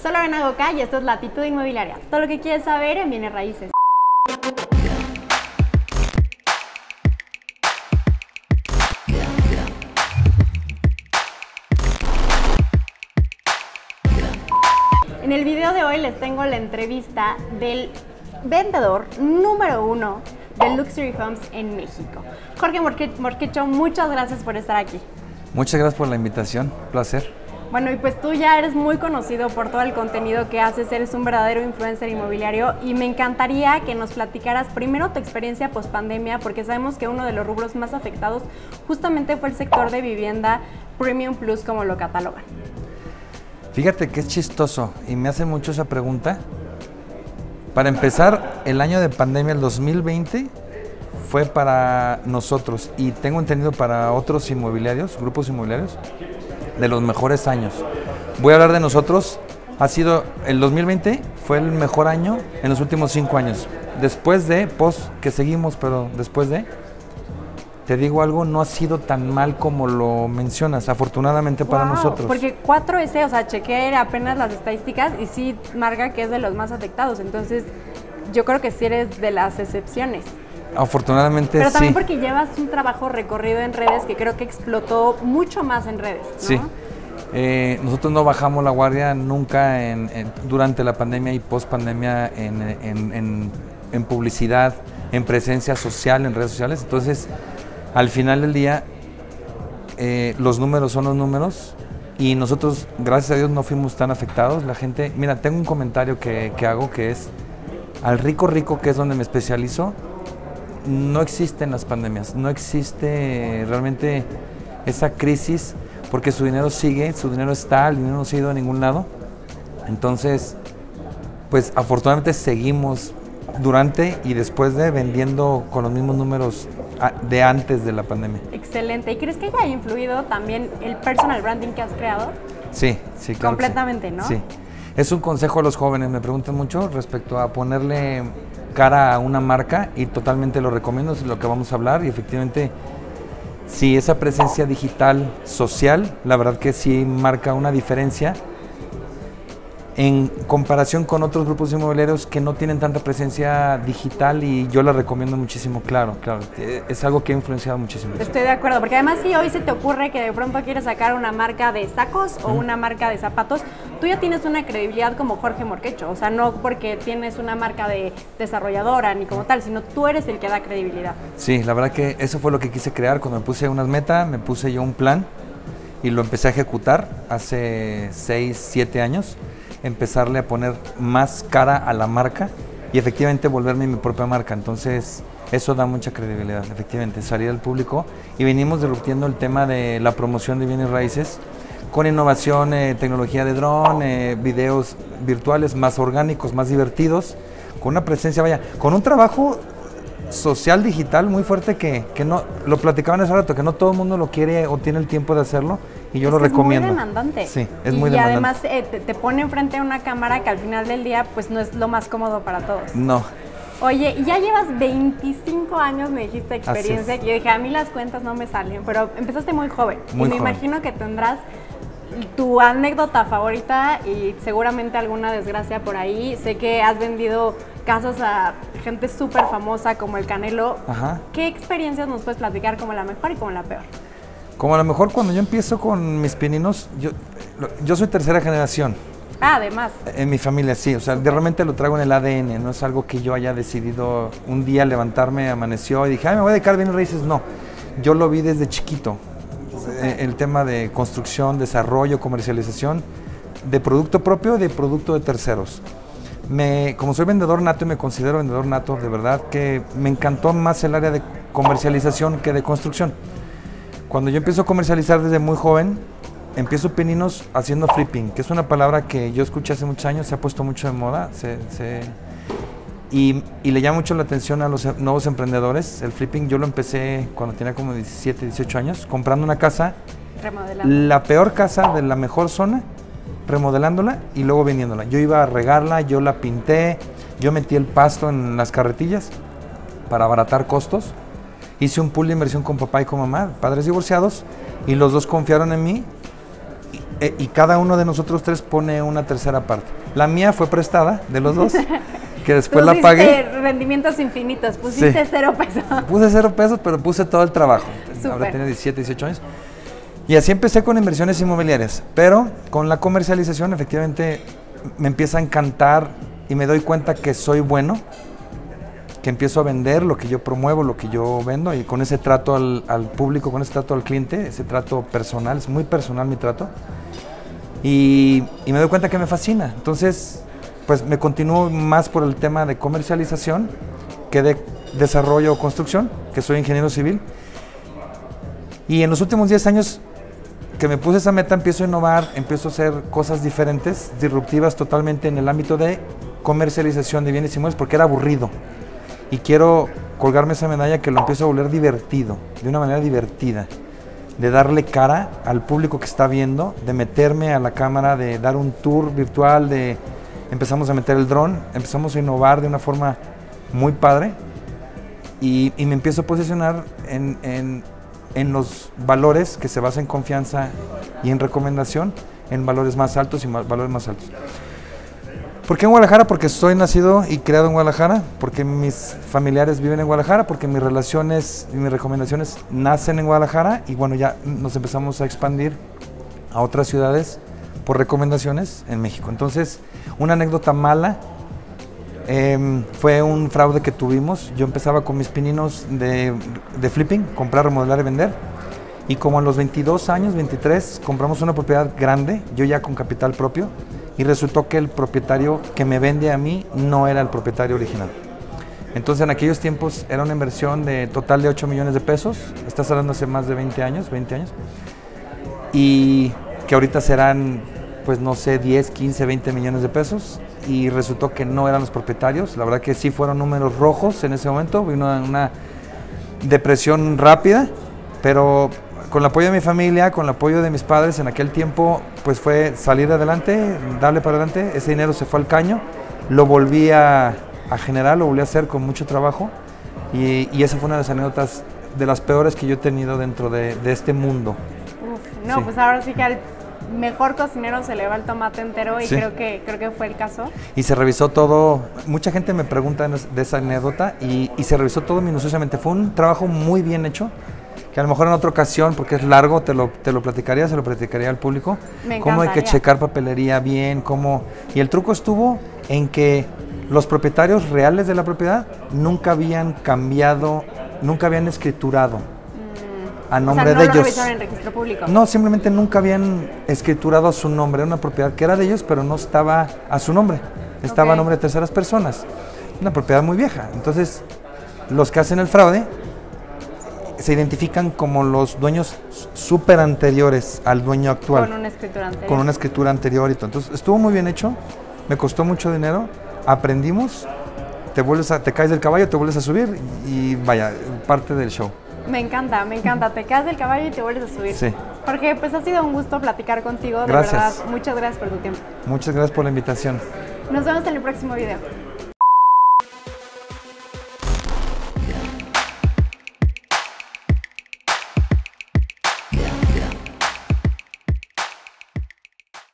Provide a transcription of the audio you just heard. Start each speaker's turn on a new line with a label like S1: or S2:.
S1: Soy Lorena Goca y esto es Latitud Inmobiliaria. Todo lo que quieres saber en bienes raíces. En el video de hoy les tengo la entrevista del vendedor número 1 de Luxury Homes en México. Jorge Morquecho, muchas gracias por estar aquí.
S2: Muchas gracias por la invitación, placer.
S1: Bueno, y pues tú ya eres muy conocido por todo el contenido que haces, eres un verdadero influencer inmobiliario y me encantaría que nos platicaras primero tu experiencia post pandemia, porque sabemos que uno de los rubros más afectados justamente fue el sector de vivienda Premium Plus, como lo catalogan.
S2: Fíjate que es chistoso y me hacen mucho esa pregunta. Para empezar, el año de pandemia, el 2020, fue para nosotros y tengo entendido para otros inmobiliarios, grupos inmobiliarios, de los mejores años. Voy a hablar de nosotros. Ha sido, el 2020 fue el mejor año en los últimos 5 años. Después de, que seguimos, pero después de, te digo algo, no ha sido tan mal como lo mencionas, afortunadamente para nosotros.
S1: Porque 4S, o sea, chequeé apenas las estadísticas y sí marca que es de los más afectados. Entonces, yo creo que sí eres de las excepciones.
S2: Afortunadamente
S1: Pero también
S2: sí.
S1: porque llevas un trabajo recorrido en redes que creo que explotó mucho más en redes, ¿no?
S2: Sí. Nosotros no bajamos la guardia nunca durante la pandemia y post pandemia en publicidad, en presencia social, en redes sociales. Entonces, al final del día, los números son los números y nosotros, gracias a Dios, no fuimos tan afectados. La gente, mira, tengo un comentario que hago que es, al rico, que es donde me especializo, no existen las pandemias, no existe realmente esa crisis porque su dinero sigue, su dinero está, el dinero no se ha ido a ningún lado. Entonces, pues afortunadamente seguimos durante y después de vendiendo con los mismos números de antes de la pandemia.
S1: Excelente. ¿Y crees que haya influido también el personal branding que has creado?
S2: Sí, claro.
S1: Completamente,
S2: sí.
S1: ¿no?
S2: Sí. Es un consejo a los jóvenes, me preguntan mucho respecto a ponerle cara a una marca y totalmente lo recomiendo, es lo que vamos a hablar y efectivamente sí, esa presencia digital social, la verdad que sí marca una diferencia en comparación con otros grupos inmobiliarios que no tienen tanta presencia digital y yo la recomiendo muchísimo, claro, es algo que ha influenciado muchísimo.
S1: Estoy de acuerdo, porque además si hoy se te ocurre que de pronto quieres sacar una marca de sacos o una marca de zapatos, tú ya tienes una credibilidad como Jorge Morquecho, o sea, no porque tienes una marca de desarrolladora ni como tal, sino tú eres el que da credibilidad.
S2: Sí, la verdad que eso fue lo que quise crear, cuando me puse unas metas, me puse yo un plan y lo empecé a ejecutar hace 6, 7 años. Empezarle a poner más cara a la marca y efectivamente volverme mi propia marca. Entonces, eso da mucha credibilidad, efectivamente, salir al público. Y venimos disruptiendo el tema de la promoción de bienes raíces con innovación, tecnología de dron, videos virtuales más orgánicos, más divertidos, con una presencia, con un trabajo social digital muy fuerte que no, lo platicaban hace rato, que no todo el mundo lo quiere o tiene el tiempo de hacerlo. Y yo lo recomiendo.
S1: Es muy demandante.
S2: Sí, es muy demandante.
S1: Y además te pone enfrente a una cámara que al final del día pues no es lo más cómodo para todos.
S2: No.
S1: Oye, ya llevas 25 años, me dijiste, experiencia, que yo dije, a mí las cuentas no me salen, pero empezaste muy joven.
S2: Muy
S1: y me
S2: joven.
S1: imagino que tendrás tu anécdota favorita y seguramente alguna desgracia por ahí. Sé que has vendido casos a gente súper famosa como el Canelo.
S2: Ajá.
S1: ¿Qué experiencias nos puedes platicar como la mejor y como la peor?
S2: Como a lo mejor cuando yo empiezo con mis pininos, yo soy tercera generación.
S1: Ah, además.
S2: En mi familia, sí. O sea, realmente lo traigo en el ADN. No es algo que yo haya decidido un día levantarme, amaneció y dije, me voy a dedicar a bienes raíces. No, yo lo vi desde chiquito. El tema de construcción, desarrollo, comercialización de producto propio y de producto de terceros. Como soy vendedor nato y me considero vendedor nato, de verdad que me encantó más el área de comercialización que de construcción. Cuando yo empiezo a comercializar desde muy joven, empiezo pininos haciendo flipping, que es una palabra que yo escuché hace muchos años, se ha puesto mucho de moda y le llama mucho la atención a los nuevos emprendedores. El flipping yo lo empecé cuando tenía como 17, 18 años, comprando una casa, la peor casa de la mejor zona, remodelándola y luego vendiéndola. Yo iba a regarla, yo la pinté, yo metí el pasto en las carretillas para abaratar costos. Hice un pool de inversión con papá y con mamá, padres divorciados, y los dos confiaron en mí y cada uno de nosotros tres pone una tercera parte. La mía fue prestada de los dos, que después la pagué.
S1: Rendimientos infinitos, pusiste 0 pesos.
S2: Puse 0 pesos, pero puse todo el trabajo. Ahora tenía 17, 18 años. Y así empecé con inversiones inmobiliarias, pero con la comercialización efectivamente me empieza a encantar y me doy cuenta que soy bueno, que empiezo a vender lo que yo promuevo, lo que yo vendo, y con ese trato al público, con ese trato al cliente, ese trato personal, es muy personal mi trato, y me doy cuenta que me fascina. Entonces, pues me continúo más por el tema de comercialización que de desarrollo o construcción, que soy ingeniero civil, y en los últimos 10 años que me puse esa meta, empiezo a innovar, empiezo a hacer cosas diferentes, disruptivas totalmente en el ámbito de comercialización de bienes inmuebles, porque era aburrido. Y quiero colgarme esa medalla, que lo empiezo a volver divertido, de una manera divertida, de darle cara al público que está viendo, de meterme a la cámara, de dar un tour virtual, empezamos a meter el dron, empezamos a innovar de una forma muy padre, y me empiezo a posicionar en los valores que se basan en confianza y en recomendación, en valores más altos y valores más altos. ¿Por qué en Guadalajara? Porque soy nacido y creado en Guadalajara, porque mis familiares viven en Guadalajara, porque mis relaciones y mis recomendaciones nacen en Guadalajara, y bueno, ya nos empezamos a expandir a otras ciudades por recomendaciones en México. Entonces, una anécdota mala fue un fraude que tuvimos. Yo empezaba con mis pininos de flipping, comprar, remodelar y vender, y como a los 22 años, 23, compramos una propiedad grande, yo ya con capital propio, y resultó que el propietario que me vende a mí no era el propietario original. Entonces, en aquellos tiempos era una inversión de total de 8 millones de pesos, estás hablando hace más de 20 años, y que ahorita serán, pues no sé, 10, 15, 20 millones de pesos, y resultó que no eran los propietarios. La verdad que sí fueron números rojos en ese momento, vino una depresión rápida, pero con el apoyo de mi familia, con el apoyo de mis padres en aquel tiempo, pues fue salir adelante, darle para adelante. Ese dinero se fue al caño, lo volví a generar, lo volví a hacer con mucho trabajo, y esa fue una de las anécdotas de las peores que yo he tenido dentro de este mundo.
S1: Uf, no, sí. Pues ahora sí que al mejor cocinero se le va el tomate entero, y sí, creo que fue el caso.
S2: Y se revisó todo, mucha gente me pregunta de esa anécdota, y se revisó todo minuciosamente. Fue un trabajo muy bien hecho, que a lo mejor en otra ocasión, porque es largo, te lo platicaría, se lo platicaría al público.
S1: Me
S2: cómo hay que checar papelería bien, y el truco estuvo en que los propietarios reales de la propiedad nunca habían cambiado, nunca habían escriturado a nombre de ellos.
S1: ¿No lo revisaron en registro público?
S2: No, simplemente nunca habían escriturado a su nombre. Era una propiedad que era de ellos, pero no estaba a su nombre. Estaba a nombre de terceras personas. Una propiedad muy vieja. Entonces, los que hacen el fraude se identifican como los dueños súper anteriores al dueño actual.
S1: Con una escritura anterior.
S2: Con una escritura anterior y todo. Entonces, estuvo muy bien hecho. Me costó mucho dinero. Aprendimos. Te caes del caballo, te vuelves a subir, y vaya, parte del show.
S1: Me encanta, te caes del caballo y te vuelves a subir.
S2: Sí.
S1: Jorge, pues ha sido un gusto platicar contigo, de
S2: gracias.
S1: verdad, muchas gracias por tu tiempo.
S2: Muchas gracias por la invitación.
S1: Nos vemos en el próximo video.